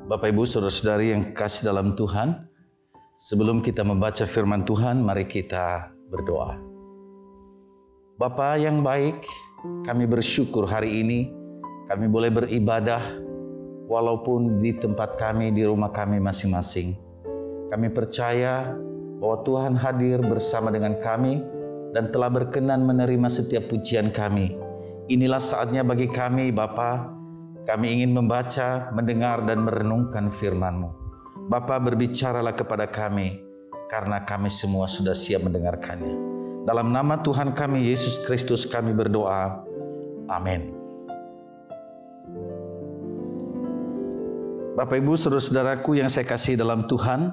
Bapak Ibu Saudara-saudari yang kasih dalam Tuhan, sebelum kita membaca firman Tuhan, mari kita berdoa. Bapa yang baik, kami bersyukur hari ini kami boleh beribadah walaupun di tempat kami, di rumah kami masing-masing. Kami percaya bahwa Tuhan hadir bersama dengan kami dan telah berkenan menerima setiap pujian kami. Inilah saatnya bagi kami, Bapa. Kami ingin membaca, mendengar, dan merenungkan firman-Mu. Bapa, berbicaralah kepada kami, karena kami semua sudah siap mendengarkannya. Dalam nama Tuhan kami, Yesus Kristus, kami berdoa. Amin. Bapak, Ibu, Saudara-saudaraku yang saya kasih dalam Tuhan,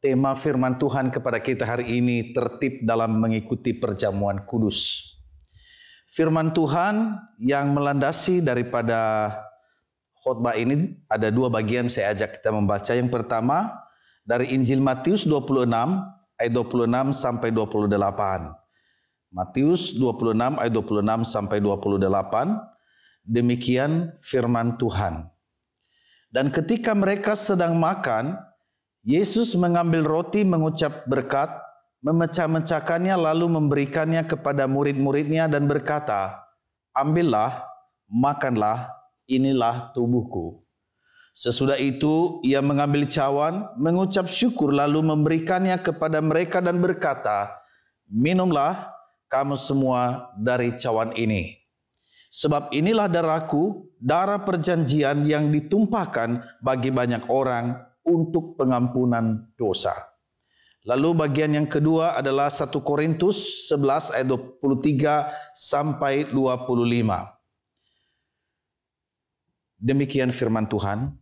tema firman Tuhan kepada kita hari ini tertib dalam mengikuti perjamuan kudus. Firman Tuhan yang melandasi daripada khotbah ini ada dua bagian, saya ajak kita membaca. Yang pertama dari Injil Matius 26 ayat 26 sampai 28. Matius 26 ayat 26 sampai 28. Demikian firman Tuhan. Dan ketika mereka sedang makan, Yesus mengambil roti, mengucap berkat, memecah-mecahkannya lalu memberikannya kepada murid-muridnya dan berkata, "Ambillah, makanlah, inilah tubuhku." Sesudah itu ia mengambil cawan, mengucap syukur lalu memberikannya kepada mereka dan berkata, "Minumlah kamu semua dari cawan ini. Sebab inilah darahku, darah perjanjian yang ditumpahkan bagi banyak orang untuk pengampunan dosa." Lalu bagian yang kedua adalah 1 Korintus 11 ayat 23 sampai 25. Demikian firman Tuhan.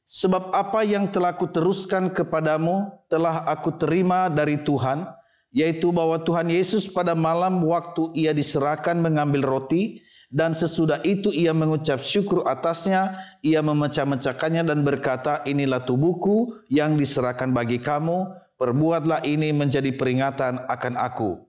"Sebab apa yang telah kuteruskan kepadamu telah aku terima dari Tuhan, yaitu bahwa Tuhan Yesus pada malam waktu ia diserahkan mengambil roti, dan sesudah itu ia mengucap syukur atasnya, ia memecah-mecahkannya dan berkata, 'Inilah tubuhku yang diserahkan bagi kamu, perbuatlah ini menjadi peringatan akan aku.'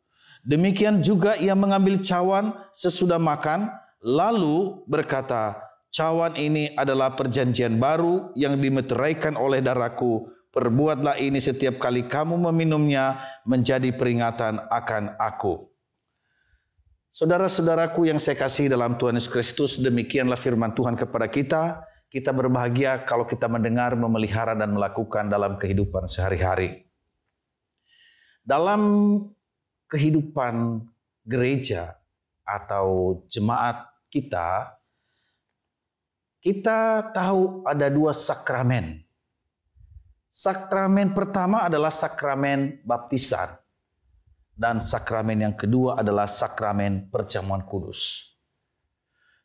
Demikian juga ia mengambil cawan sesudah makan, lalu berkata, 'Cawan ini adalah perjanjian baru yang dimeteraikan oleh darahku. Perbuatlah ini setiap kali kamu meminumnya menjadi peringatan akan aku.'" Saudara-saudaraku yang saya kasih dalam Tuhan Yesus Kristus, demikianlah firman Tuhan kepada kita. Kita berbahagia kalau kita mendengar, memelihara, dan melakukan dalam kehidupan sehari-hari. Dalam kehidupan gereja atau jemaat kita tahu ada dua sakramen. Sakramen pertama adalah sakramen baptisan. Dan sakramen yang kedua adalah sakramen perjamuan kudus.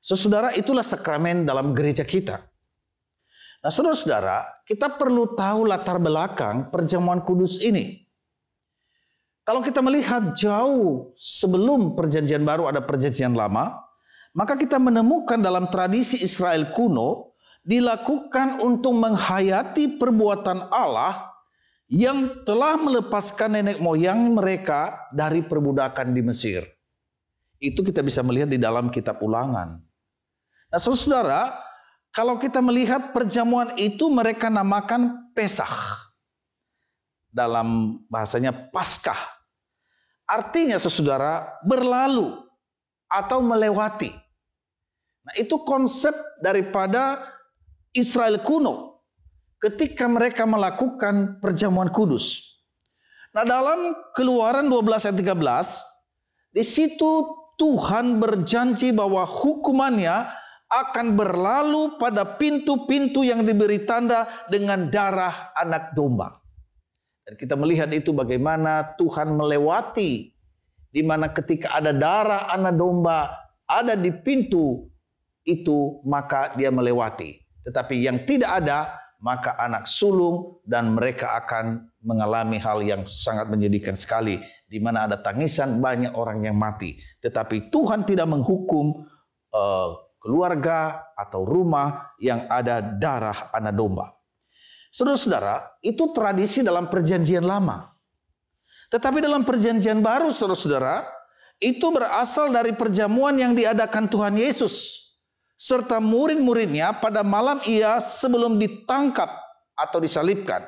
Saudara, itulah sakramen dalam gereja kita. Nah, saudara-saudara, kita perlu tahu latar belakang perjamuan kudus ini. Kalau kita melihat jauh sebelum perjanjian baru ada perjanjian lama, maka kita menemukan dalam tradisi Israel kuno dilakukan untuk menghayati perbuatan Allah yang telah melepaskan nenek moyang mereka dari perbudakan di Mesir. Itu kita bisa melihat di dalam kitab Ulangan. Nah, saudara, kalau kita melihat perjamuan itu mereka namakan Pesach. Dalam bahasanya Paskah. Artinya, saudara, berlalu atau melewati. Nah, itu konsep daripada Israel kuno ketika mereka melakukan perjamuan kudus. Nah, dalam Keluaran 12 ayat 13, di situ Tuhan berjanji bahwa hukumannya akan berlalu pada pintu-pintu yang diberi tanda dengan darah anak domba. Dan kita melihat itu bagaimana Tuhan melewati, di mana ketika ada darah anak domba ada di pintu itu, maka dia melewati. Tetapi yang tidak ada, maka anak sulung, dan mereka akan mengalami hal yang sangat menyedihkan sekali, di mana ada tangisan banyak orang yang mati. Tetapi Tuhan tidak menghukum keluarga atau rumah yang ada darah anak domba. Saudara-saudara, itu tradisi dalam perjanjian lama. Tetapi dalam perjanjian baru, saudara-saudara, itu berasal dari perjamuan yang diadakan Tuhan Yesus serta murid-muridnya pada malam ia sebelum ditangkap atau disalibkan.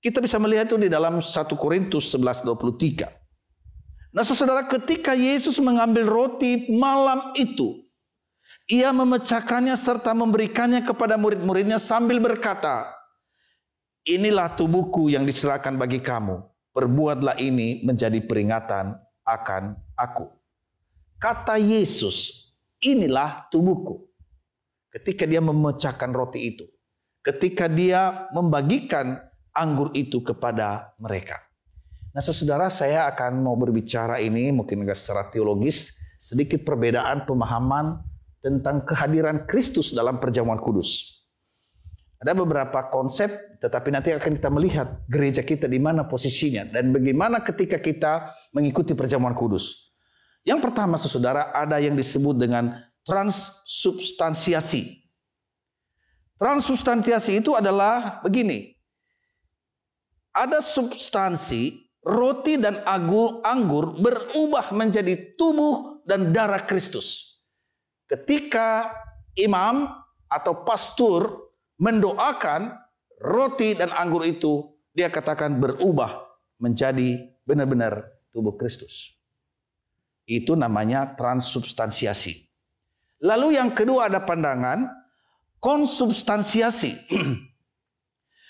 Kita bisa melihat itu di dalam 1 Korintus 11:23. Nah saudara, ketika Yesus mengambil roti malam itu, ia memecahkannya serta memberikannya kepada murid-muridnya sambil berkata, inilah tubuhku yang diserahkan bagi kamu. Perbuatlah ini menjadi peringatan akan aku. Kata Yesus, inilah tubuhku. Ketika dia memecahkan roti itu. Ketika dia membagikan anggur itu kepada mereka. Nah saudara, saya akan mau berbicara ini mungkin agak secara teologis. Sedikit perbedaan pemahaman tentang kehadiran Kristus dalam perjamuan kudus. Ada beberapa konsep, tetapi nanti akan kita melihat gereja kita di mana posisinya dan bagaimana ketika kita mengikuti perjamuan kudus. Yang pertama, saudara, ada yang disebut dengan transubstansiasi. Transubstansiasi itu adalah begini. Ada substansi, roti dan anggur berubah menjadi tubuh dan darah Kristus. Ketika imam atau pastor mendoakan roti dan anggur itu, dia katakan berubah menjadi benar-benar tubuh Kristus. Itu namanya transubstansiasi. Lalu yang kedua ada pandangan konsubstansiasi.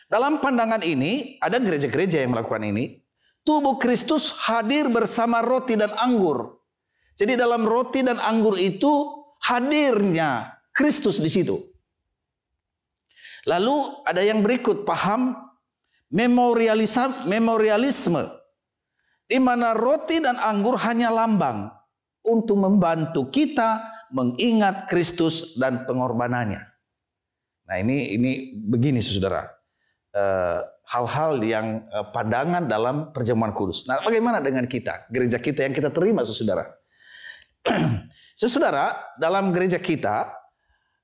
Dalam pandangan ini, ada gereja-gereja yang melakukan ini. Tubuh Kristus hadir bersama roti dan anggur. Jadi dalam roti dan anggur itu hadirnya Kristus di situ. Lalu ada yang berikut, paham memorialisme, di mana roti dan anggur hanya lambang untuk membantu kita mengingat Kristus dan pengorbanannya. Nah ini begini saudara, hal-hal yang pandangan dalam perjamuan kudus. Nah bagaimana dengan kita, gereja kita yang kita terima saudara? Saudara, dalam gereja kita,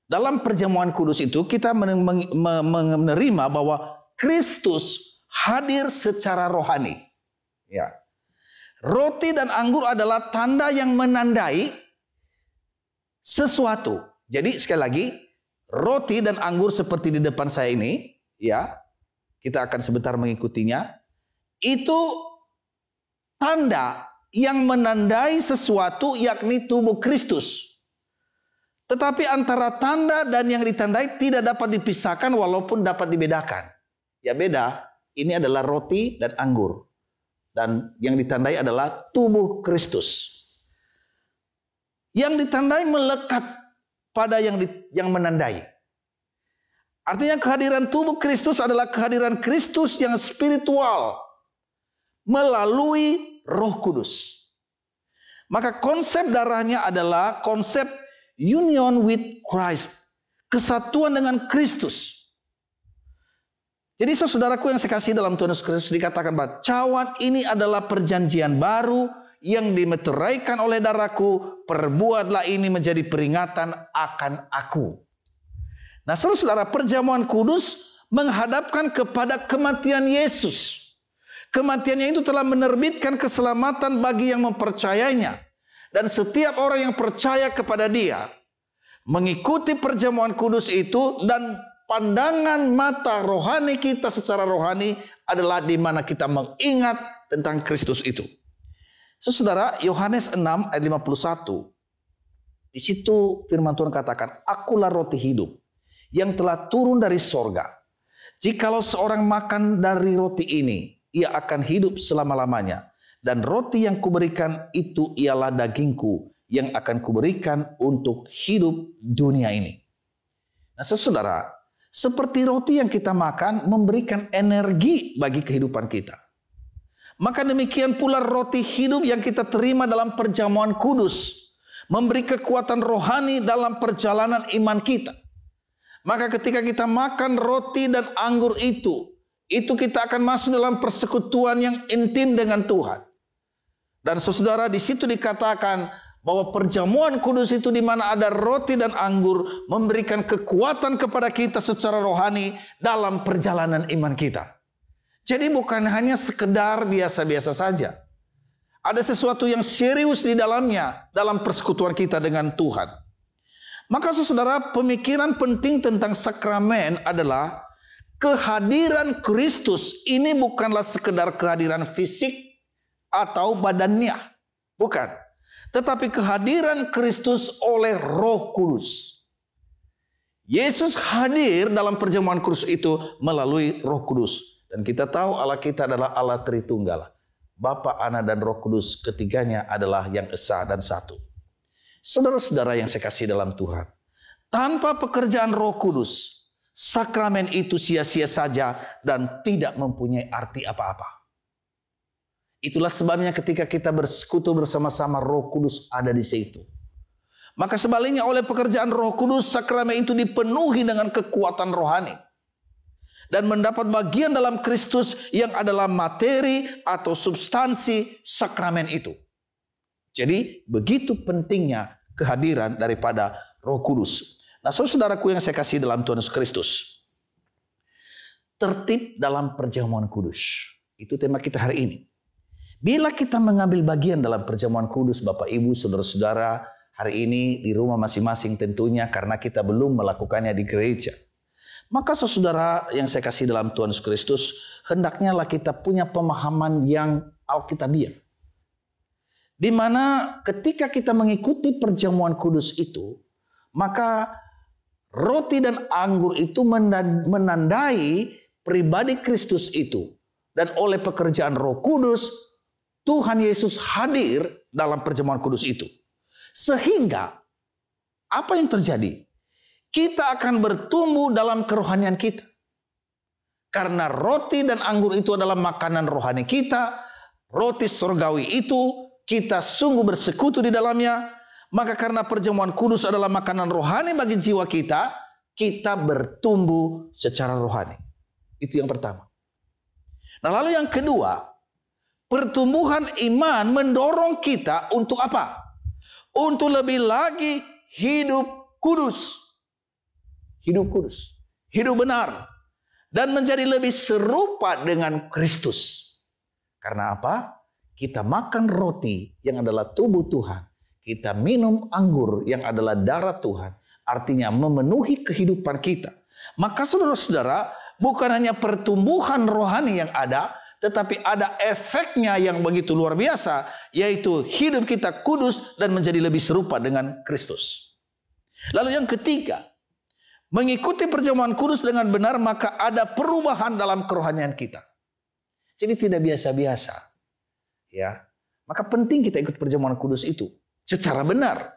dalam perjamuan kudus itu kita menerima bahwa Kristus hadir secara rohani. Ya. Roti dan anggur adalah tanda yang menandai sesuatu. Jadi sekali lagi, roti dan anggur seperti di depan saya ini, ya, kita akan sebentar mengikutinya. Itu tanda yang menandai sesuatu, yakni tubuh Kristus. Tetapi antara tanda dan yang ditandai tidak dapat dipisahkan walaupun dapat dibedakan. Ya beda, ini adalah roti dan anggur. Dan yang ditandai adalah tubuh Kristus. Yang ditandai melekat pada yang menandai. Artinya kehadiran tubuh Kristus adalah kehadiran Kristus yang spiritual melalui Roh Kudus. Maka konsep darahnya adalah konsep union with Christ. Kesatuan dengan Kristus. Jadi saudaraku yang saya kasih dalam Tuhan Yesus Kristus dikatakan bahwa cawan ini adalah perjanjian baru yang dimeteraikan oleh darahku. Perbuatlah ini menjadi peringatan akan aku. Nah saudara, perjamuan kudus menghadapkan kepada kematian Yesus. Kematiannya itu telah menerbitkan keselamatan bagi yang mempercayainya. Dan setiap orang yang percaya kepada dia mengikuti perjamuan kudus itu, dan pandangan mata rohani kita secara rohani adalah di mana kita mengingat tentang Kristus itu. Saudara, Yohanes 6 ayat 51. Di situ firman Tuhan katakan, akulah roti hidup yang telah turun dari sorga. Jikalau seorang makan dari roti ini, ia akan hidup selama-lamanya. Dan roti yang kuberikan itu ialah dagingku yang akan kuberikan untuk hidup dunia ini. Nah saudara, seperti roti yang kita makan memberikan energi bagi kehidupan kita. Maka demikian pula roti hidup yang kita terima dalam perjamuan kudus memberi kekuatan rohani dalam perjalanan iman kita. Maka ketika kita makan roti dan anggur itu kita akan masuk dalam persekutuan yang intim dengan Tuhan. Dan saudara, di situ dikatakan bahwa perjamuan kudus itu di mana ada roti dan anggur memberikan kekuatan kepada kita secara rohani dalam perjalanan iman kita. Jadi bukan hanya sekedar biasa-biasa saja. Ada sesuatu yang serius di dalamnya dalam persekutuan kita dengan Tuhan. Maka saudara, pemikiran penting tentang sakramen adalah kehadiran Kristus ini bukanlah sekedar kehadiran fisik atau badannya. Bukan. Tetapi kehadiran Kristus oleh Roh Kudus. Yesus hadir dalam perjamuan kudus itu melalui Roh Kudus. Dan kita tahu Allah kita adalah Allah Tritunggal. Bapa, Anak, dan Roh Kudus, ketiganya adalah yang esa dan satu. Saudara-saudara yang saya kasih dalam Tuhan, tanpa pekerjaan Roh Kudus, sakramen itu sia-sia saja dan tidak mempunyai arti apa-apa. Itulah sebabnya ketika kita bersekutu bersama-sama, Roh Kudus ada di situ. Maka sebaliknya oleh pekerjaan Roh Kudus, sakramen itu dipenuhi dengan kekuatan rohani. Dan mendapat bagian dalam Kristus yang adalah materi atau substansi sakramen itu. Jadi begitu pentingnya kehadiran daripada Roh Kudus. Nah, saudaraku yang saya kasih dalam Tuhan Yesus Kristus, tertib dalam perjamuan kudus. Itu tema kita hari ini. Bila kita mengambil bagian dalam perjamuan kudus, Bapak Ibu, saudara-saudara, hari ini di rumah masing-masing tentunya karena kita belum melakukannya di gereja. Maka saudara yang saya kasih dalam Tuhan Yesus Kristus, hendaknya lah kita punya pemahaman yang alkitabiah. Di mana ketika kita mengikuti perjamuan kudus itu, maka roti dan anggur itu menandai pribadi Kristus itu. Dan oleh pekerjaan Roh Kudus, Tuhan Yesus hadir dalam perjamuan kudus itu. Sehingga apa yang terjadi? Kita akan bertumbuh dalam kerohanian kita. Karena roti dan anggur itu adalah makanan rohani kita. Roti surgawi itu kita sungguh bersekutu di dalamnya. Maka karena perjamuan kudus adalah makanan rohani bagi jiwa kita, kita bertumbuh secara rohani. Itu yang pertama. Nah, lalu yang kedua, pertumbuhan iman mendorong kita untuk apa? Untuk lebih lagi hidup kudus. Hidup kudus, hidup benar, dan menjadi lebih serupa dengan Kristus. Karena apa? Kita makan roti yang adalah tubuh Tuhan, kita minum anggur yang adalah darah Tuhan, artinya memenuhi kehidupan kita. Maka saudara-saudara, bukan hanya pertumbuhan rohani yang ada, tetapi ada efeknya yang begitu luar biasa, yaitu hidup kita kudus dan menjadi lebih serupa dengan Kristus. Lalu yang ketiga, mengikuti perjamuan kudus dengan benar, maka ada perubahan dalam kerohanian kita. Jadi tidak biasa-biasa. Ya. Maka penting kita ikut perjamuan kudus itu secara benar.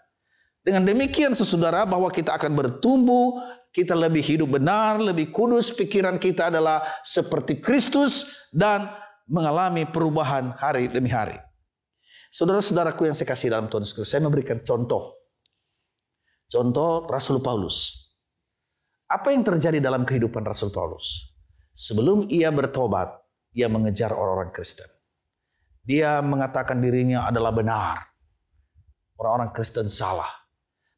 Dengan demikian saudara, bahwa kita akan bertumbuh, kita lebih hidup benar, lebih kudus, pikiran kita adalah seperti Kristus dan mengalami perubahan hari demi hari. Saudara-saudaraku yang saya kasih dalam Tuhan Yesus, saya memberikan contoh. Contoh Rasul Paulus. Apa yang terjadi dalam kehidupan Rasul Paulus? Sebelum ia bertobat, ia mengejar orang-orang Kristen. Dia mengatakan dirinya adalah benar. Orang-orang Kristen salah.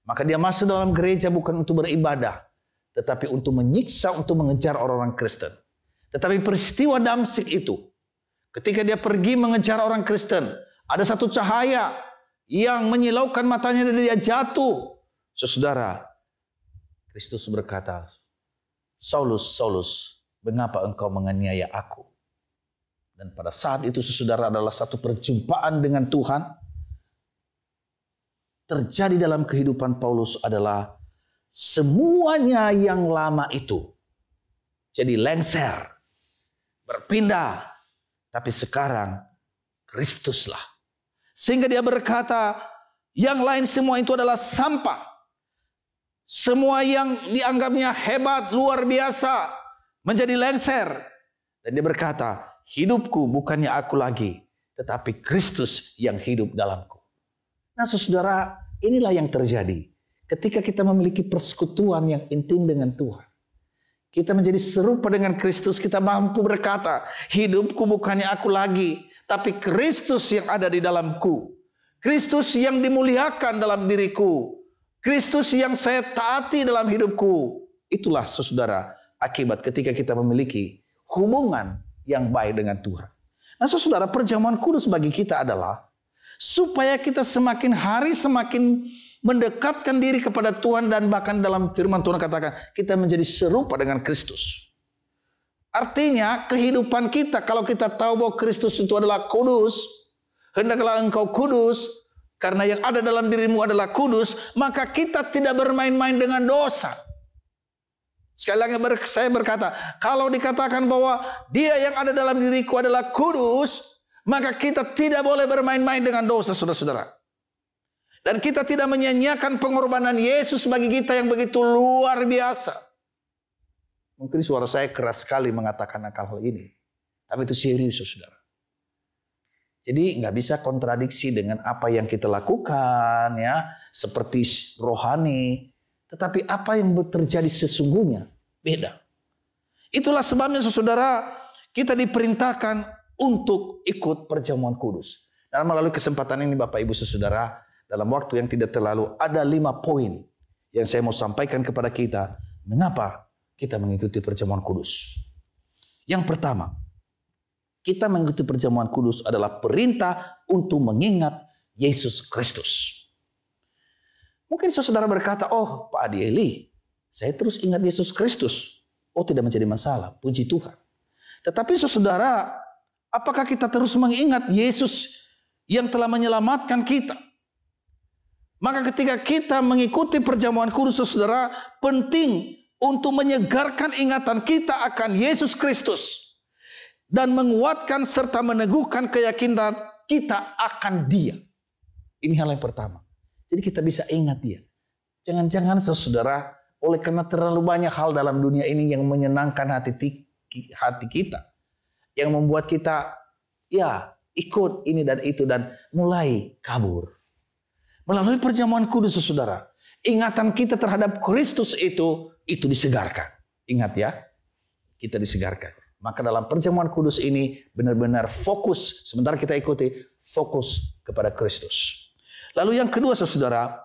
Maka dia masuk dalam gereja bukan untuk beribadah, tetapi untuk menyiksa, untuk mengejar orang-orang Kristen. Tetapi peristiwa Damsyik itu, ketika dia pergi mengejar orang Kristen, ada satu cahaya yang menyilaukan matanya dan dia jatuh. Saudara, Kristus berkata, Saulus, Saulus, mengapa engkau menganiaya aku? Dan pada saat itu saudara adalah satu perjumpaan dengan Tuhan. Terjadi dalam kehidupan Paulus adalah semuanya yang lama itu jadi lengser, berpindah. Tapi sekarang Kristuslah. Sehingga dia berkata, yang lain semua itu adalah sampah. Semua yang dianggapnya hebat, luar biasa, menjadi lengser. Dan dia berkata, hidupku bukannya aku lagi, tetapi Kristus yang hidup dalamku. Nah saudara, inilah yang terjadi. Ketika kita memiliki persekutuan yang intim dengan Tuhan. Kita menjadi serupa dengan Kristus, kita mampu berkata, hidupku bukannya aku lagi, tapi Kristus yang ada di dalamku. Kristus yang dimuliakan dalam diriku. Kristus yang saya taati dalam hidupku. Itulah saudara akibat ketika kita memiliki hubungan yang baik dengan Tuhan. Nah saudara, perjamuan kudus bagi kita adalah supaya kita semakin hari semakin mendekatkan diri kepada Tuhan, dan bahkan dalam firman Tuhan katakan kita menjadi serupa dengan Kristus. Artinya kehidupan kita, kalau kita tahu bahwa Kristus itu adalah kudus, hendaklah engkau kudus, karena yang ada dalam dirimu adalah kudus, maka kita tidak bermain-main dengan dosa. Sekali lagi saya berkata, kalau dikatakan bahwa dia yang ada dalam diriku adalah kudus, maka kita tidak boleh bermain-main dengan dosa, saudara-saudara. Dan kita tidak menyanyiakan pengorbanan Yesus bagi kita yang begitu luar biasa. Mungkin suara saya keras sekali mengatakan hal ini, tapi itu serius, saudara. Jadi nggak bisa kontradiksi dengan apa yang kita lakukan, ya, seperti rohani. Tetapi apa yang terjadi sesungguhnya beda. Itulah sebabnya, saudara, kita diperintahkan untuk ikut perjamuan kudus. Dan melalui kesempatan ini, Bapak Ibu saudara, dalam waktu yang tidak terlalu, ada 5 poin yang saya mau sampaikan kepada kita. Mengapa kita mengikuti perjamuan kudus? Yang pertama, kita mengikuti perjamuan kudus adalah perintah untuk mengingat Yesus Kristus. Mungkin saudara berkata, oh Pak Adi Eli, saya terus ingat Yesus Kristus. Oh, tidak menjadi masalah, puji Tuhan. Tetapi saudara, apakah kita terus mengingat Yesus yang telah menyelamatkan kita? Maka ketika kita mengikuti perjamuan kudus, saudara, penting untuk menyegarkan ingatan kita akan Yesus Kristus. Dan menguatkan serta meneguhkan keyakinan kita akan Dia. Ini hal yang pertama. Jadi kita bisa ingat Dia. Jangan-jangan saudara, oleh karena terlalu banyak hal dalam dunia ini yang menyenangkan hati kita. Yang membuat kita ya ikut ini dan itu dan mulai kabur. Melalui perjamuan kudus, saudara, ingatan kita terhadap Kristus itu disegarkan. Ingat ya, kita disegarkan. Maka dalam perjamuan kudus ini benar-benar fokus, sementara kita ikuti, fokus kepada Kristus. Lalu yang kedua, saudara,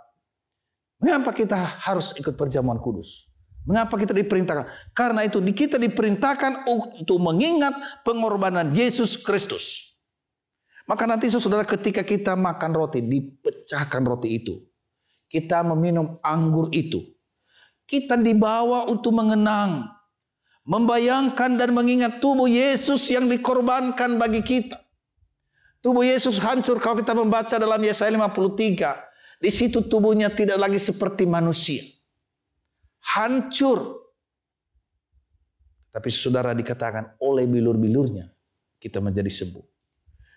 mengapa kita harus ikut perjamuan kudus? Mengapa kita diperintahkan? Karena itu kita diperintahkan untuk mengingat pengorbanan Yesus Kristus. Maka nanti saudara, ketika kita makan roti, dipecahkan roti itu, kita meminum anggur itu, kita dibawa untuk mengenang, membayangkan dan mengingat tubuh Yesus yang dikorbankan bagi kita. Tubuh Yesus hancur kalau kita membaca dalam Yesaya 53. Di situ tubuhnya tidak lagi seperti manusia. Hancur. Tapi saudara, dikatakan oleh bilur-bilurnya kita menjadi sembuh.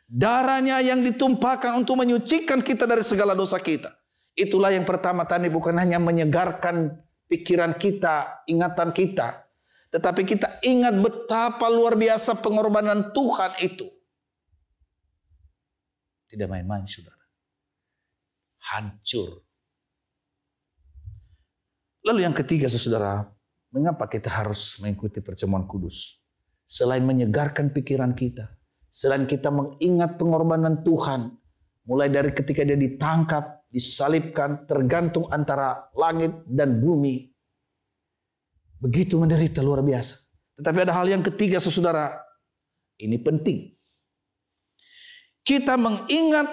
Darahnya yang ditumpahkan untuk menyucikan kita dari segala dosa kita. Itulah yang pertama tadi, bukan hanya menyegarkan pikiran kita, ingatan kita. Tetapi kita ingat betapa luar biasa pengorbanan Tuhan itu. Tidak main-main, saudara. Hancur. Lalu yang ketiga, saudara, mengapa kita harus mengikuti perjamuan kudus? Selain menyegarkan pikiran kita, selain kita mengingat pengorbanan Tuhan, mulai dari ketika Dia ditangkap, disalibkan, tergantung antara langit dan bumi, begitu menderita luar biasa. Tetapi ada hal yang ketiga, saudara, ini penting. Kita mengingat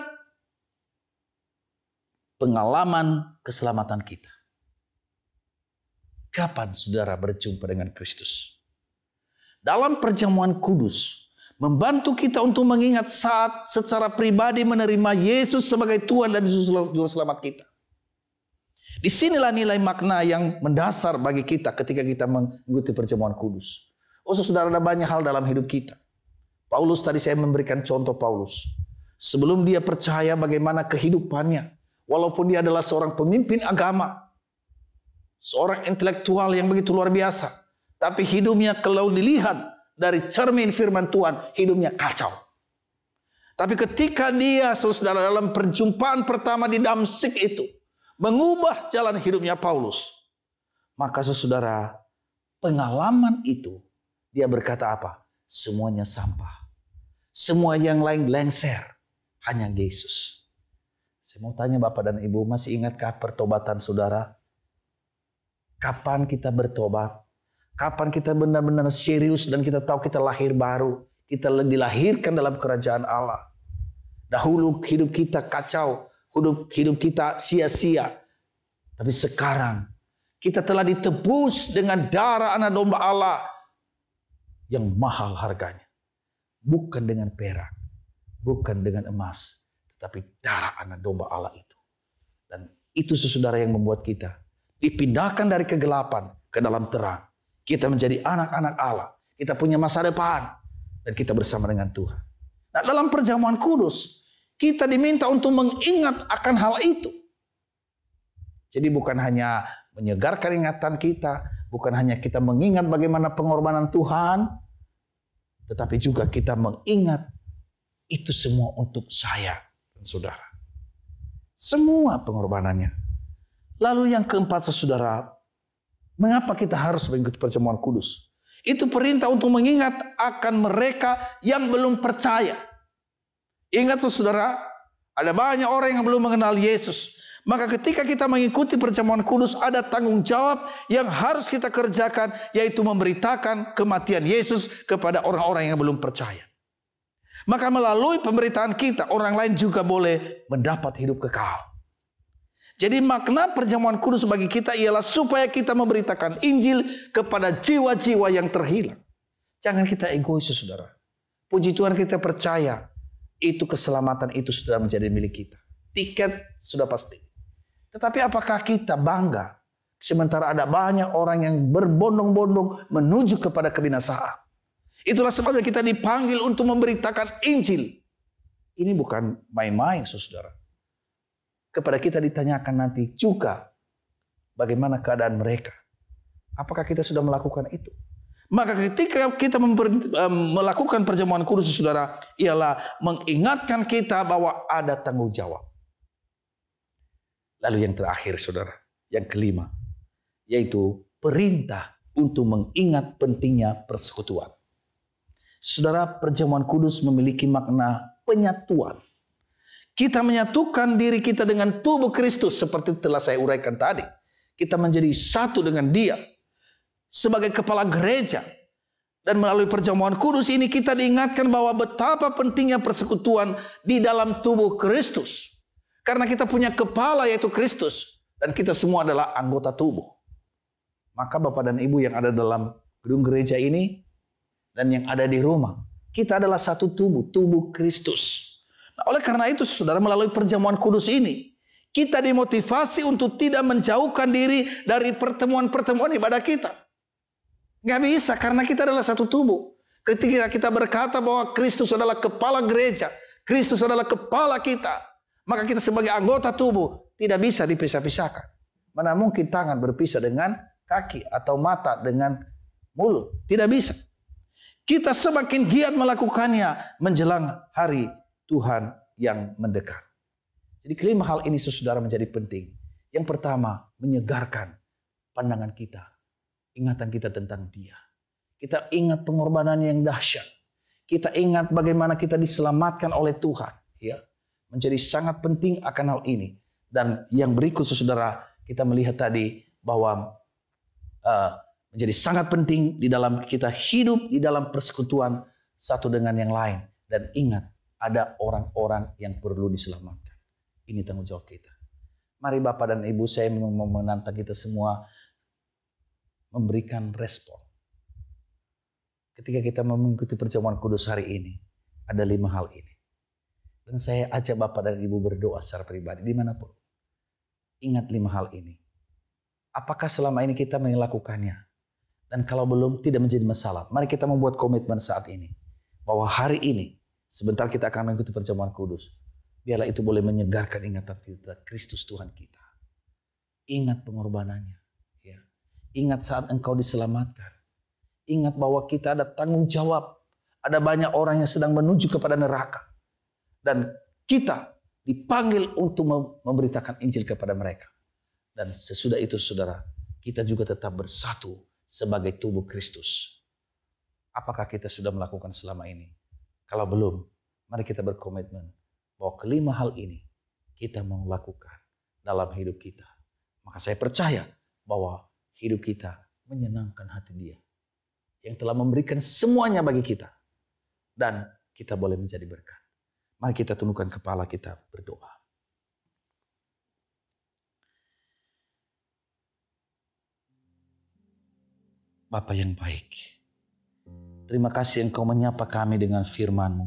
pengalaman keselamatan kita. Kapan saudara berjumpa dengan Kristus? Dalam perjamuan kudus, membantu kita untuk mengingat saat secara pribadi menerima Yesus sebagai Tuhan dan Juru Selamat kita. Disinilah nilai makna yang mendasar bagi kita ketika kita mengikuti perjamuan kudus. Oh saudara, ada banyak hal dalam hidup kita. Paulus, tadi saya memberikan contoh Paulus. Sebelum dia percaya, bagaimana kehidupannya. Walaupun dia adalah seorang pemimpin agama, seorang intelektual yang begitu luar biasa, tapi hidupnya kalau dilihat dari cermin firman Tuhan, hidupnya kacau. Tapi ketika dia, saudara, dalam perjumpaan pertama di Damsyik itu, mengubah jalan hidupnya Paulus, maka saudara, pengalaman itu, dia berkata apa? Semuanya sampah. Semua yang lain lengser. Hanya Yesus. Saya mau tanya Bapak dan Ibu, masih ingatkah pertobatan saudara? Kapan kita bertobat? Kapan kita benar-benar serius dan kita tahu kita lahir baru? Kita dilahirkan dalam kerajaan Allah. Dahulu hidup kita kacau. Hidup kita sia-sia. Tapi sekarang kita telah ditebus dengan darah anak domba Allah. yang mahal harganya. Bukan dengan perak, bukan dengan emas, tetapi darah anak domba Allah itu. Dan itu saudara yang membuat kita dipindahkan dari kegelapan ke dalam terang. Kita menjadi anak-anak Allah. Kita punya masa depan. Dan kita bersama dengan Tuhan. Nah, dalam perjamuan kudus, kita diminta untuk mengingat akan hal itu. Jadi bukan hanya menyegarkan ingatan kita, bukan hanya kita mengingat bagaimana pengorbanan Tuhan, tetapi juga kita mengingat itu semua untuk saya dan saudara. Semua pengorbanannya. Lalu yang keempat, saudara, mengapa kita harus mengikuti perjamuan kudus? Itu perintah untuk mengingat akan mereka yang belum percaya. Ingat saudara, ada banyak orang yang belum mengenal Yesus. Maka ketika kita mengikuti perjamuan kudus, ada tanggung jawab yang harus kita kerjakan, yaitu memberitakan kematian Yesus kepada orang-orang yang belum percaya. Maka melalui pemberitaan kita, orang lain juga boleh mendapat hidup kekal. Jadi makna perjamuan kudus bagi kita ialah supaya kita memberitakan Injil kepada jiwa-jiwa yang terhilang. Jangan kita egois, saudara. Puji Tuhan, kita percaya itu keselamatan itu sudah menjadi milik kita. Tiket sudah pasti. Tetapi apakah kita bangga sementara ada banyak orang yang berbondong-bondong menuju kepada kebinasaan? Itulah sebabnya kita dipanggil untuk memberitakan Injil. Ini bukan main-main, saudara. Kepada kita ditanyakan nanti juga bagaimana keadaan mereka. Apakah kita sudah melakukan itu? Maka ketika kita melakukan perjamuan kudus, saudara, ialah mengingatkan kita bahwa ada tanggung jawab. Lalu yang terakhir, saudara, yang kelima, yaitu perintah untuk mengingat pentingnya persekutuan. Saudara, perjamuan kudus memiliki makna penyatuan. Kita menyatukan diri kita dengan tubuh Kristus seperti telah saya uraikan tadi. Kita menjadi satu dengan Dia sebagai kepala gereja. Dan melalui perjamuan kudus ini kita diingatkan bahwa betapa pentingnya persekutuan di dalam tubuh Kristus. Karena kita punya kepala yaitu Kristus. Dan kita semua adalah anggota tubuh. Maka Bapak dan Ibu yang ada dalam gedung gereja ini dan yang ada di rumah, kita adalah satu tubuh, tubuh Kristus. Nah, oleh karena itu, saudara, melalui perjamuan kudus ini, kita dimotivasi untuk tidak menjauhkan diri dari pertemuan-pertemuan ibadah kita. Nggak bisa, karena kita adalah satu tubuh. Ketika kita berkata bahwa Kristus adalah kepala gereja, Kristus adalah kepala kita, maka kita sebagai anggota tubuh tidak bisa dipisah-pisahkan. Mana mungkin tangan berpisah dengan kaki atau mata dengan mulut? Tidak bisa. Kita semakin giat melakukannya menjelang hari Tuhan yang mendekat. Jadi kelima hal ini, saudara, menjadi penting. Yang pertama, menyegarkan pandangan kita, ingatan kita tentang Dia. Kita ingat pengorbanan yang dahsyat. Kita ingat bagaimana kita diselamatkan oleh Tuhan. Ya, menjadi sangat penting akan hal ini. Dan yang berikut, saudara, kita melihat tadi bahwa menjadi sangat penting di dalam kita hidup di dalam persekutuan satu dengan yang lain. Dan ingat, ada orang-orang yang perlu diselamatkan. Ini tanggung jawab kita. Mari Bapak dan Ibu, saya mau menantang kita semua memberikan respon. Ketika kita mengikuti perjamuan kudus hari ini, ada 5 hal ini. Dan saya ajak Bapak dan Ibu berdoa secara pribadi dimanapun. Ingat 5 hal ini. Apakah selama ini kita melakukannya? Dan kalau belum, tidak menjadi masalah. Mari kita membuat komitmen saat ini. Bahwa hari ini, sebentar kita akan mengikuti perjamuan kudus. Biarlah itu boleh menyegarkan ingatan kita, Kristus Tuhan kita. Ingat pengorbanannya. Ya. Ingat saat engkau diselamatkan. Ingat bahwa kita ada tanggung jawab. Ada banyak orang yang sedang menuju kepada neraka. Dan kita dipanggil untuk memberitakan Injil kepada mereka. Dan sesudah itu, saudara, kita juga tetap bersatu sebagai tubuh Kristus. Apakah kita sudah melakukan selama ini? Kalau belum, mari kita berkomitmen bahwa kelima hal ini kita mau lakukan dalam hidup kita. Maka saya percaya bahwa hidup kita menyenangkan hati Dia yang telah memberikan semuanya bagi kita. Dan kita boleh menjadi berkat. Mari kita tundukkan kepala kita berdoa. Bapa yang baik, Terima kasih Engkau menyapa kami dengan firman-Mu.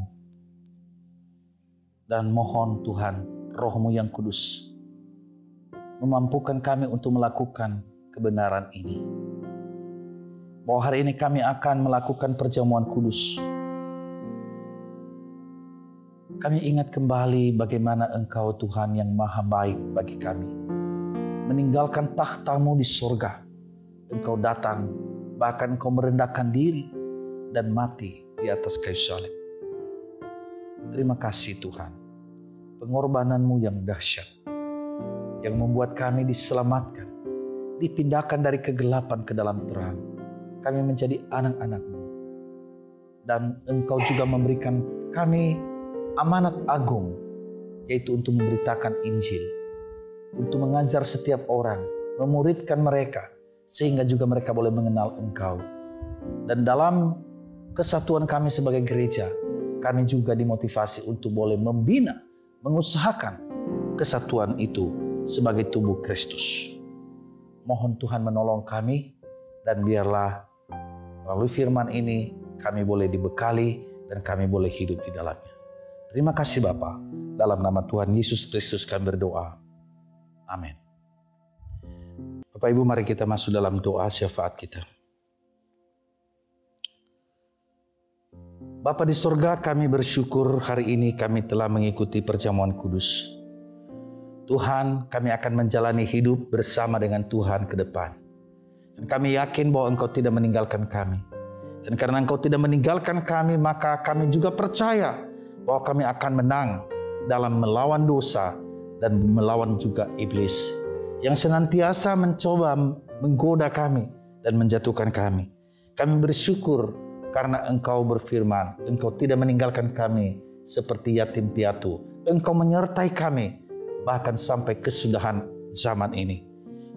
Dan mohon Tuhan, Roh-Mu yang kudus memampukan kami untuk melakukan kebenaran ini. Bahwa hari ini kami akan melakukan perjamuan kudus. Kami ingat kembali bagaimana Engkau Tuhan yang maha baik bagi kami. Meninggalkan takhta-Mu di surga. Engkau datang, bahkan Engkau merendahkan diri dan mati di atas kayu salib. Terima kasih Tuhan. Pengorbanan-Mu yang dahsyat. Yang membuat kami diselamatkan. Dipindahkan dari kegelapan ke dalam terang. Kami menjadi anak-anak-Mu. Dan Engkau juga memberikan kami amanat agung, yaitu untuk memberitakan Injil, untuk mengajar setiap orang, memuridkan mereka, sehingga juga mereka boleh mengenal Engkau. Dan dalam kesatuan kami sebagai gereja, kami juga dimotivasi untuk boleh membina, mengusahakan kesatuan itu sebagai tubuh Kristus. Mohon Tuhan menolong kami, dan biarlah melalui firman ini kami boleh dibekali dan kami boleh hidup di dalamnya. Terima kasih Bapa. Dalam nama Tuhan Yesus Kristus kami berdoa. Amin. Bapak Ibu, mari kita masuk dalam doa syafaat kita. Bapa di surga, kami bersyukur hari ini kami telah mengikuti perjamuan kudus. Tuhan, kami akan menjalani hidup bersama dengan Tuhan ke depan. Dan kami yakin bahwa Engkau tidak meninggalkan kami. Dan karena Engkau tidak meninggalkan kami, maka kami juga percaya bahwa kami akan menang dalam melawan dosa dan melawan juga iblis yang senantiasa mencoba menggoda kami dan menjatuhkan kami. Kami bersyukur karena Engkau berfirman, Engkau tidak meninggalkan kami seperti yatim piatu. Engkau menyertai kami bahkan sampai kesudahan zaman ini.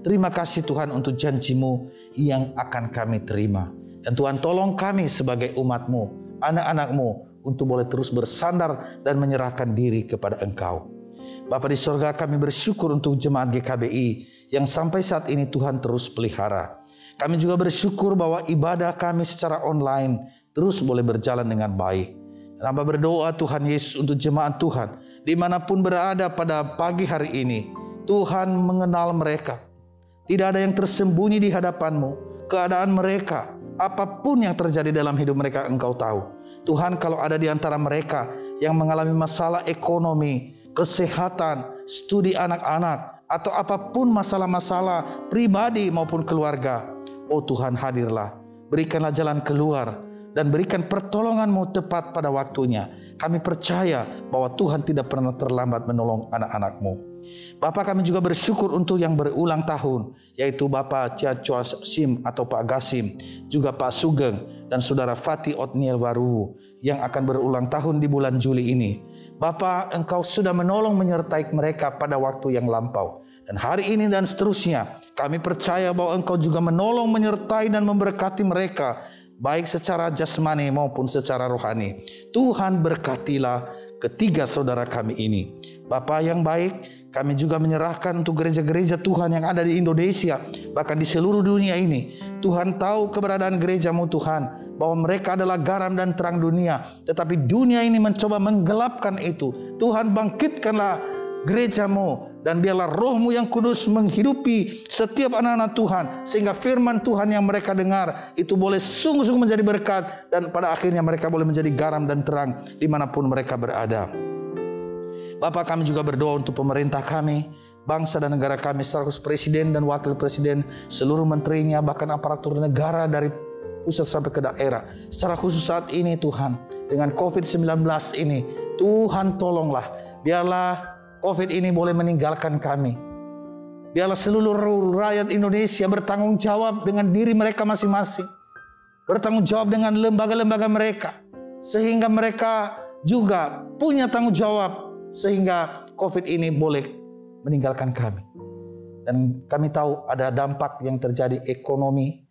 Terima kasih Tuhan untuk janji-Mu yang akan kami terima. Dan Tuhan tolong kami sebagai umat-Mu, anak-anak-Mu, untuk boleh terus bersandar dan menyerahkan diri kepada Engkau. Bapa di surga, kami bersyukur untuk jemaat GKBI yang sampai saat ini Tuhan terus pelihara. Kami juga bersyukur bahwa ibadah kami secara online terus boleh berjalan dengan baik. Dan hamba berdoa Tuhan Yesus untuk jemaat Tuhan dimanapun berada pada pagi hari ini. Tuhan mengenal mereka. Tidak ada yang tersembunyi di hadapan-Mu. Keadaan mereka, apapun yang terjadi dalam hidup mereka Engkau tahu. Tuhan, kalau ada di antara mereka yang mengalami masalah ekonomi, kesehatan, studi anak-anak, atau apapun masalah-masalah pribadi maupun keluarga, oh Tuhan hadirlah, berikanlah jalan keluar, dan berikan pertolongan-Mu tepat pada waktunya. Kami percaya bahwa Tuhan tidak pernah terlambat menolong anak-anak-Mu. Bapak, kami juga bersyukur untuk yang berulang tahun, yaitu Bapak Cia Chua Sim atau Pak Gasim, juga Pak Sugeng, dan Saudara Fatih Otniel Waru yang akan berulang tahun di bulan Juli ini. Bapak, Engkau sudah menolong menyertai mereka pada waktu yang lampau. Dan hari ini dan seterusnya, kami percaya bahwa Engkau juga menolong, menyertai dan memberkati mereka, baik secara jasmani maupun secara rohani. Tuhan berkatilah ketiga saudara kami ini. Bapa yang baik, kami juga menyerahkan untuk gereja-gereja Tuhan yang ada di Indonesia, bahkan di seluruh dunia ini. Tuhan tahu keberadaan gereja-Mu Tuhan, bahwa mereka adalah garam dan terang dunia. Tetapi dunia ini mencoba menggelapkan itu. Tuhan, bangkitkanlah gereja-Mu, dan biarlah Roh-Mu yang kudus menghidupi setiap anak-anak Tuhan, sehingga firman Tuhan yang mereka dengar itu boleh sungguh-sungguh menjadi berkat, dan pada akhirnya mereka boleh menjadi garam dan terang dimanapun mereka berada. Bapak, kami juga berdoa untuk pemerintah kami, bangsa dan negara kami, secara khusus Presiden dan Wakil Presiden, seluruh menterinya, bahkan aparatur negara dari pusat sampai ke daerah. Secara khusus saat ini Tuhan, dengan COVID-19 ini, Tuhan tolonglah, biarlah COVID ini boleh meninggalkan kami. Biarlah seluruh rakyat Indonesia bertanggung jawab dengan diri mereka masing-masing, bertanggung jawab dengan lembaga-lembaga mereka, sehingga mereka juga punya tanggung jawab, sehingga COVID ini boleh meninggalkan kami. Dan kami tahu ada dampak yang terjadi ekonomi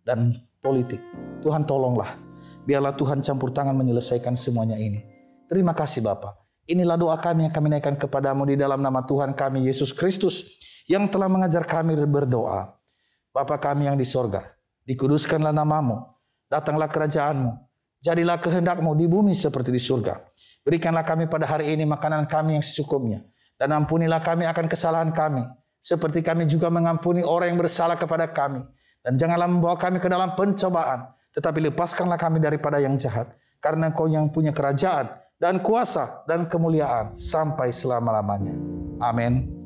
dan politik. Tuhan tolonglah, biarlah Tuhan campur tangan menyelesaikan semuanya ini. Terima kasih Bapa. Inilah doa kami yang kami naikkan kepadamu di dalam nama Tuhan kami Yesus Kristus yang telah mengajar kami berdoa. Bapa kami yang di sorga, dikuduskanlah namamu, datanglah kerajaanmu, Jadilah kehendak-Mu di bumi seperti di surga. Berikanlah kami pada hari ini makanan kami yang secukupnya. Dan ampunilah kami akan kesalahan kami, seperti kami juga mengampuni orang yang bersalah kepada kami. Dan janganlah membawa kami ke dalam pencobaan, tetapi lepaskanlah kami daripada yang jahat. Karena Engkau yang punya kerajaan dan kuasa dan kemuliaan sampai selama-lamanya. Amin.